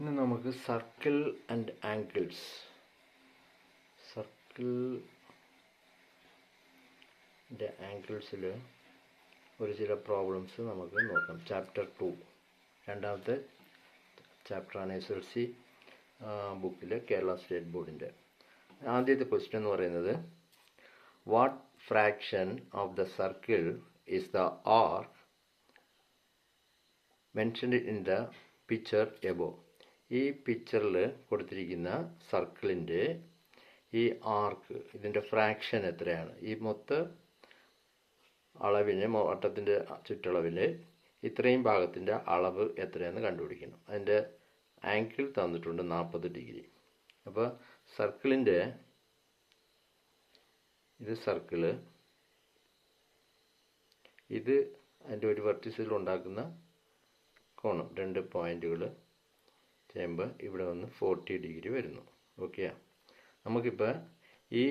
ഇനി നമുക്ക് circle and angles ആംഗിൾസിൽ ഒരു ചില പ്രോബ്ലംസ് നമുക്ക് നോക്കാം. ചാപ്റ്റർ 2 രണ്ടാമത്തെ ചാപ്റ്ററാണ് SLC ബുക്കിലെ കേരള സ്റ്റേറ്റ് ബോർഡിൻ്റെ. ആദ്യത്തെ ക്വസ്റ്റ്യൻ എന്ന് പറയുന്നത് what fraction of the circle is the arc mentioned in the picture above. ഈ പിക്ചറിൽ കൊടുത്തിരിക്കുന്ന സർക്കിളിൻ്റെ ഈ ആർക്ക്, ഇതിൻ്റെ ഫ്രാക്ഷൻ എത്രയാണ്? ഈ മൊത്ത അളവിന്, വട്ടത്തിൻ്റെ ചുറ്റളവിൽ ഇത്രയും ഭാഗത്തിൻ്റെ അളവ് എത്രയാണെന്ന് കണ്ടുപിടിക്കണം. അതിൻ്റെ ആംഗിൾ തന്നിട്ടുണ്ട് 40 ഡിഗ്രി. അപ്പോൾ സർക്കിളിൻ്റെ ഇത് സർക്കിള്, ഇത് അതിൻ്റെ ഒരു വെർട്ടിസിൽ ഉണ്ടാക്കുന്ന കോണം, 2 പോയിന്റുകൾ ചെയ്യുമ്പോൾ ഇവിടെ വന്ന് 40 ഡിഗ്രി വരുന്നു. ഓക്കെ, നമുക്കിപ്പോൾ ഈ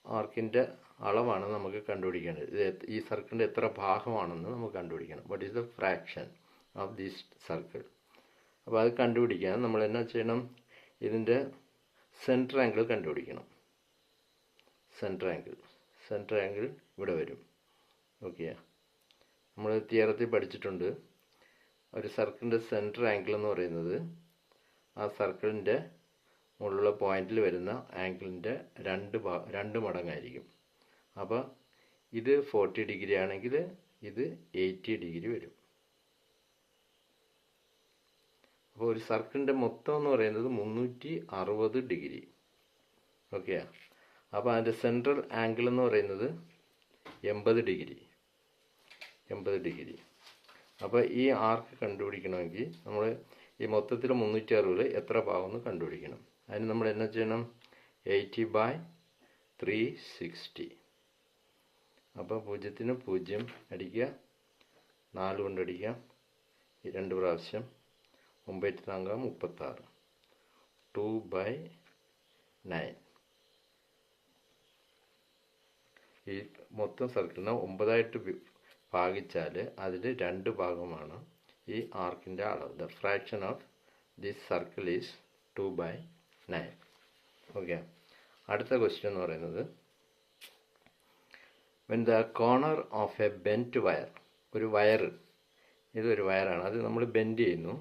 ആർക്കിൻ്റെ അളവാണ് നമുക്ക് കണ്ടുപിടിക്കേണ്ടത്. ഈ സർക്കിളിൻ്റെ എത്ര ഭാഗമാണെന്ന് നമുക്ക് കണ്ടുപിടിക്കണം. What is the fraction of this circle? അപ്പോൾ അത് കണ്ടുപിടിക്കാൻ നമ്മൾ എന്നാ ചെയ്യണം? ഇതിൻ്റെ സെൻറ്റർ ആംഗിൾ കണ്ടുപിടിക്കണം. സെൻറ്റർ ആംഗിൾ ഇവിടെ വരും. ഓക്കെ, നമ്മൾ തിയറത്തിൽ പഠിച്ചിട്ടുണ്ട്. ഒരു സർക്കിളിൻ്റെ സെൻറ്റർ ആംഗിൾ എന്ന് പറയുന്നത് ആ സർക്കിളിൻ്റെ മുകളിലുള്ള പോയിന്റിൽ വരുന്ന ആംഗിളിൻ്റെ 2 മടങ്ങായിരിക്കും. അപ്പോൾ ഇത് 40 ഡിഗ്രി ആണെങ്കിൽ ഇത് 80 ഡിഗ്രി വരും. അപ്പോൾ ഒരു സർക്കിളിൻ്റെ മൊത്തം എന്ന് പറയുന്നത് 360 ഡിഗ്രി. ഓക്കെ, അപ്പോൾ അതിൻ്റെ സെൻട്രൽ ആംഗിൾ എന്ന് പറയുന്നത് 80 ഡിഗ്രി. അപ്പോൾ ഈ ആർക്ക് കണ്ടുപിടിക്കണമെങ്കിൽ നമ്മൾ ഈ മൊത്തത്തിൽ 360 എത്ര ഭാഗമെന്ന് കണ്ടുപിടിക്കണം. അതിന് നമ്മൾ എന്നാ ചെയ്യണം? 80/360. അപ്പോൾ 0-ന് 0 അടിക്കുക, 4 കൊണ്ട് അടിക്കാം, 2 പ്രാവശ്യം, 9 താങ്കം 36, 2/9. ഈ മൊത്തം സർക്കിളിനെ 9ആയിട്ട് ഭാഗിച്ചാൽ അതിൽ 2 ഭാഗമാണ് ഈ ആർക്കിൻ്റെ അളവ്. The fraction of this circle is 2/9. Okay, അടുത്ത ക്വസ്റ്റ്യൻ എന്ന് പറയുന്നത് when the corner of A bent wire, ഒരു വയർ, ഇതൊരു വയറാണ്, അത് നമ്മൾ ബെൻഡ് ചെയ്യുന്നു.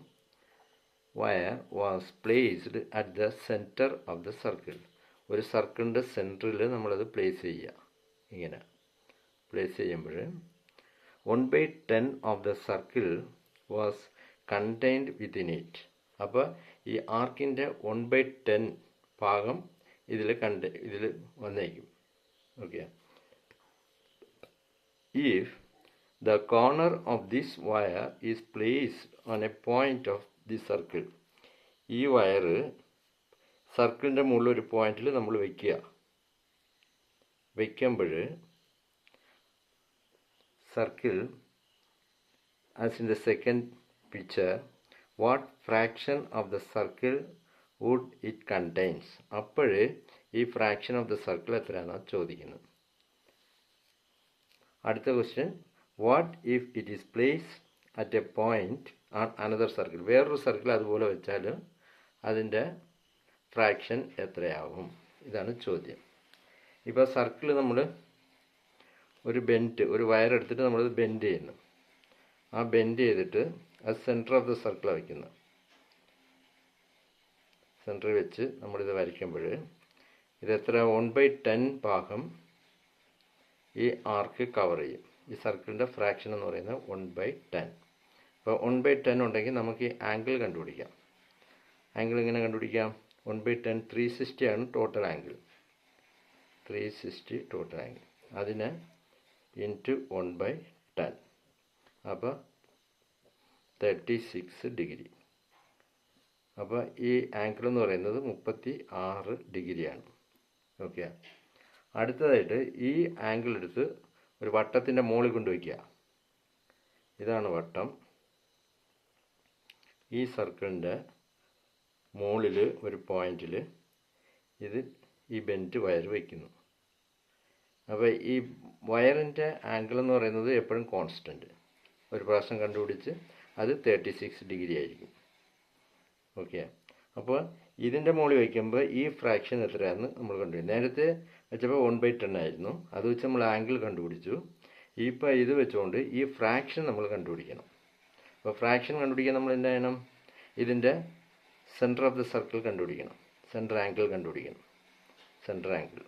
Wire was placed at the centre of the circle. ഒരു സർക്കിളിൻ്റെ സെൻറ്ററിൽ നമ്മളത് പ്ലേസ് ചെയ്യുക. ഇങ്ങനെ പ്ലേസ് ചെയ്യുമ്പോൾ 1/10 of the circle was contained within it. അപ്പോൾ ഈ ആർക്കിൻ്റെ 1/10 ഭാഗം ഇതിൽ വന്നേക്കും. Okay, if the corner of this wire is placed on a point of the circle. ഈ വയർ സർക്കിളിൻ്റെ മുകളിൽ ഒരു പോയിന്റിൽ നമ്മൾ വയ്ക്കുമ്പോൾ circle as in the second picture, what fraction of the circle would it contains? അപ്പോൾ ഈ ഫ്രാക്ഷൻ ഓഫ് ദ സർക്കിൾ എത്രയാണെന്ന് ചോദിക്കുന്നത്. അടുത്ത question, what if it is placed at A point on another circle. വേറൊരു സർക്കിൾ അതുപോലെ വെച്ചാൽ അതിൻ്റെ fraction എത്രയാവും? ഇതാണ് ചോദ്യം. ഇപ്പോൾ സർക്കിൾ നമ്മൾ ഒരു വയർ എടുത്തിട്ട് നമ്മളത് ബെൻഡ് ചെയ്യുന്നു. ആ ബെൻഡ് ചെയ്തിട്ട് അത് സെൻറ്റർ ഓഫ് ദ സർക്കിളാണ് വയ്ക്കുന്നത്. സെൻറ്ററിൽ വെച്ച് നമ്മളിത് വരയ്ക്കുമ്പോൾ ഇതെത്ര? 1/10 ഭാഗം ഈ ആർക്ക് കവർ ചെയ്യും. ഈ സർക്കിളിൻ്റെ ഫ്രാക്ഷൻ എന്ന് പറയുന്നത് 1/10. അപ്പോൾ 1/10 ഉണ്ടെങ്കിൽ നമുക്ക് ഈ ആംഗിൾ കണ്ടുപിടിക്കാം. ആംഗിൾ എങ്ങനെ കണ്ടുപിടിക്കാം? 1/10 360 ആണ് ടോട്ടൽ ആംഗിൾ. 360 ടോട്ടൽ ആംഗിൾ, അതിന് ഇൻറ്റു 1/10, അപ്പോൾ 36 ഡിഗ്രി. അപ്പോൾ ഈ ആംഗിൾ എന്ന് പറയുന്നത് 36 ഡിഗ്രിയാണ്. ഓക്കെ, അടുത്തതായിട്ട് ഈ ആംഗിൾ എടുത്ത് ഒരു വട്ടത്തിൻ്റെ മുകളിൽ കൊണ്ടുവയ്ക്കുക. ഇതാണ് വട്ടം. ഈ സർക്കിളിൻ്റെ മുകളിൽ ഒരു പോയിന്റിൽ ഈ ബെൻറ്റ് വയർ വയ്ക്കുന്നു. അപ്പോൾ ഈ വയറിൻ്റെ ആംഗിൾ എന്ന് പറയുന്നത് എപ്പോഴും കോൺസ്റ്റൻറ്റ്. ഒരു പ്രാവശ്യം കണ്ടുപിടിച്ച് അത് 36 ഡിഗ്രി ആയിരിക്കും. ഓക്കെ. അപ്പോൾ ഇതിൻ്റെ മുകളിൽ വയ്ക്കുമ്പോൾ ഈ ഫ്രാക്ഷൻ എത്രയാണെന്ന് നമ്മൾ കണ്ടുപിടിക്കും. നേരത്തെ വെച്ചപ്പോൾ 1/10 ആയിരുന്നു, അത് വെച്ച് നമ്മൾ ആംഗിൾ കണ്ടുപിടിച്ചു. ഇപ്പോൾ ഇത് വെച്ചുകൊണ്ട് ഈ ഫ്രാക്ഷൻ നമ്മൾ കണ്ടുപിടിക്കണം. അപ്പോൾ ഫ്രാക്ഷൻ കണ്ടുപിടിക്കാൻ നമ്മൾ എന്താ ചെയ്യണം? ഇതിൻ്റെ സെൻറ്റർ ഓഫ് ദ സർക്കിൾ കണ്ടുപിടിക്കണം, സെൻറ്റർ ആംഗിൾ കണ്ടുപിടിക്കണം. Centre angle,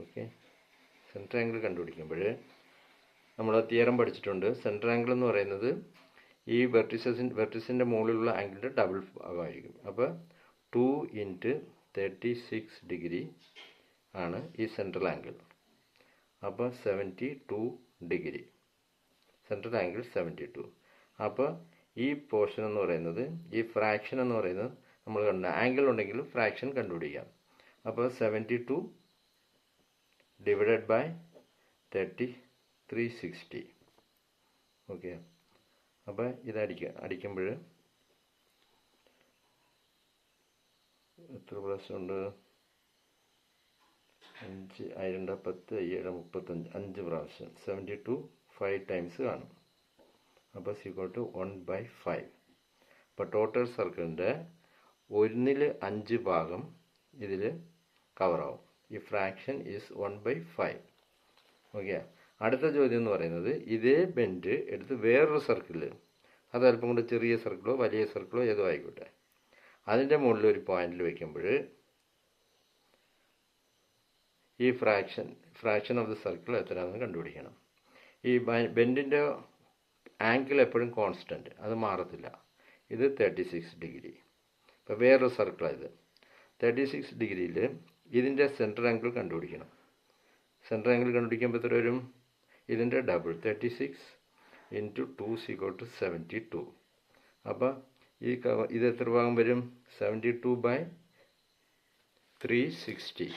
okay. Centre angle കണ്ടുപിടിക്കുമ്പോൾ നമ്മൾ തിയറം പഠിച്ചിട്ടുണ്ട്. സെൻറ്റർ ആംഗിൾ എന്ന് പറയുന്നത് ഈ വെർട്ടിസിൻ്റെ മുകളിലുള്ള ആംഗിളിൻ്റെ ഡബിൾ ഭാഗമായിരിക്കും. അപ്പോൾ 2 × 36 ഡിഗ്രി ആണ് ഈ സെൻട്രൽ ആംഗിൾ. അപ്പോൾ 72 ഡിഗ്രി, സെൻട്രൽ ആംഗിൾ 72. അപ്പോൾ ഈ പോർഷൻ എന്ന് പറയുന്നത്, ഈ ഫ്രാക്ഷൻ എന്ന് പറയുന്നത് നമ്മൾ കണ്ട ആംഗിൾ ഉണ്ടെങ്കിൽ ഫ്രാക്ഷൻ കണ്ടുപിടിക്കാം. അപ്പോൾ 72 ഡിവൈഡഡ് ബൈ 360. ഓക്കെ. അപ്പോൾ ഇത് അടിക്കുമ്പോൾ എത്ര പ്രാവശ്യം ഉണ്ട്? 5, 10, 7, 35, 5 പ്രാവശ്യം. 72 5 ടൈംസ് കാണും. അപ്പോൾ = 1/5. അപ്പോൾ ടോട്ടൽ സർക്കിളിൻ്റെ 1/5 ഭാഗം ഇതിൽ കവറാവും. ഈ ഫ്രാക്ഷൻ ഈസ് 1/5. ഓക്കെ. അടുത്ത ചോദ്യം എന്ന് പറയുന്നത്, ഇതേ ബെൻഡ് എടുത്ത് വേറൊരു സർക്കിളിൽ, അത് അല്പം കൂടെ ചെറിയ സർക്കിളോ വലിയ സർക്കിളോ ഏതോ ആയിക്കോട്ടെ, അതിൻ്റെ മുകളിൽ ഒരു പോയിന്റിൽ വയ്ക്കുമ്പോൾ ഈ ഫ്രാക്ഷൻ ഓഫ് ദ സർക്കിൾ എത്രയാണെന്ന് കണ്ടുപിടിക്കണം. ഈ ബെൻഡിൻ്റെ ആംഗിൾ എപ്പോഴും കോൺസ്റ്റൻറ്റ്, അത് മാറത്തില്ല. ഇത് 36 ഡിഗ്രി. ഇപ്പോൾ വേറൊരു സർക്കിളാണ് ഇത്. 36 ഡിഗ്രിയിൽ ഇതിൻ്റെ സെൻറ്റർ ആംഗിൾ കണ്ടുപിടിക്കണം. സെൻറ്റർ ആംഗിൾ കണ്ടുപിടിക്കുമ്പോൾ എത്ര വരും? ഇതിൻ്റെ ഡബിൾ, 36 × 2 = 72. അപ്പോൾ ഇത് എത്ര ഭാഗം വരും? 72/360.